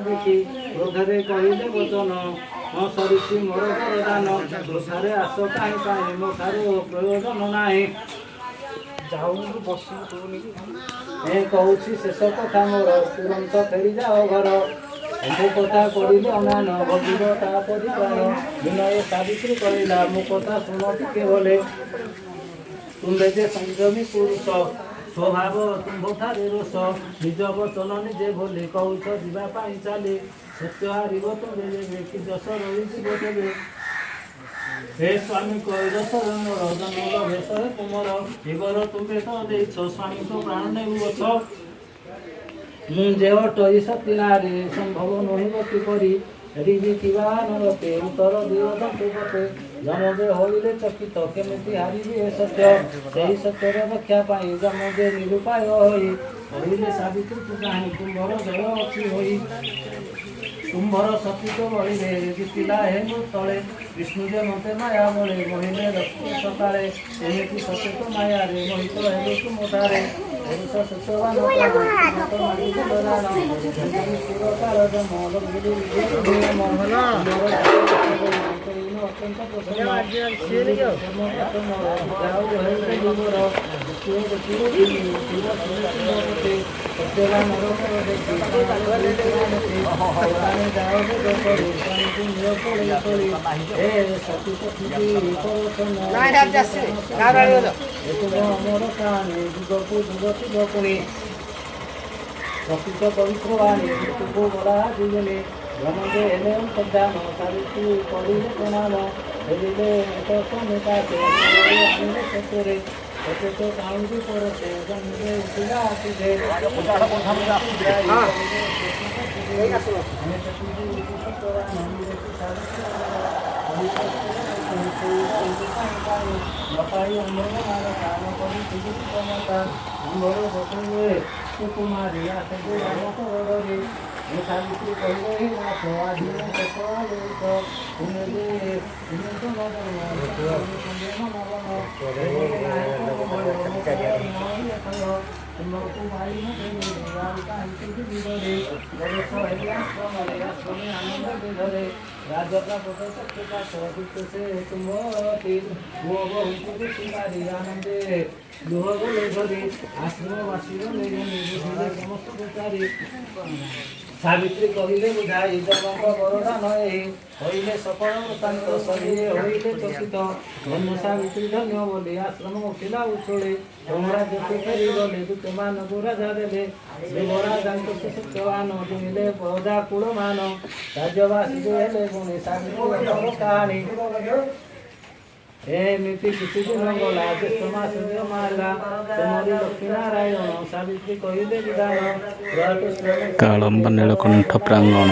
देखी क्रोधरे कहिले वचन म सरिषि मोर वरदान तुषारे आस काहि पाए मो ठारू प्रयोजन नाही ए कहूछि शेष कथा मोर तुरंत फेरी जाओ घर एते कथा करिले अनान भगिब ता परिवार विनय सावित्री कहिला मो कथा सुन टिके बोले तुम्बे जे संयमी पुरुष स्वभाव तुम्भठारे रोष निज वचन निजे बोले कौच जीवाई चले सत्य हार तुम्बे जेबे कि दश रही तेबे हे स्वामी कैरस मोर जन्मर भेष हे तुमर जीवर तुम्बे तो देछ स्वामी को प्राण नेउछ मुझे टई सती नारी संभव नहिब किपरि रिजी नरते उत्तर दिवते जमजे होइले चकित केमिति हारिबे ए सत्य सेही सत्यर रक्षा पाई जमजे निरुपाय होई होइले सावित्री तू काहि तुम्भर जय अछि होई तुम्भर सतीत बलिरे जितिला हे तले विष्णुजे मते माया बले मोहिले लक्ष्मी सकाळे एमिति सचेत माया रे मोहित हेले तू मोटारे पुरुष सत्यवान मत मारी बलान पुरकार जमल गिरि मोहना अत्यंत प्रसन्न जाऊ हे जीवर सत्यवान प्रकृत पवित्र वाणी बड़ा जीवने रमजे एवं सद्धान सावित्री पढ़िले प्रणाम हेरिले सत्य सत्य काउंटी परसे जन्मे उठिला तुझे कुमारी सावित्री कहिले राजा आनंदे लुह गले धरी आश्रमवासी समस्त बेचारी सावित्री कहिले बुझाई जगत बरदा नहे होइले सफल वृत्तांत शरीरे होइले चकित धन्य सावित्री धन्य बोले आश्रम उठिला उछोले तोमरा जति फेरी गले दूत मान राजा देले देवराजांक सत्यवान दिले प्रजा कुलमान राज्यवासी हेले गुणे सावित्री कहानी एमिति किसी दिन गला ज्येष्ठ मास माला तुमरी लक्ष्मी नारायण सावित्री कहिले विधान कालंब नीलकंठ प्रांगण।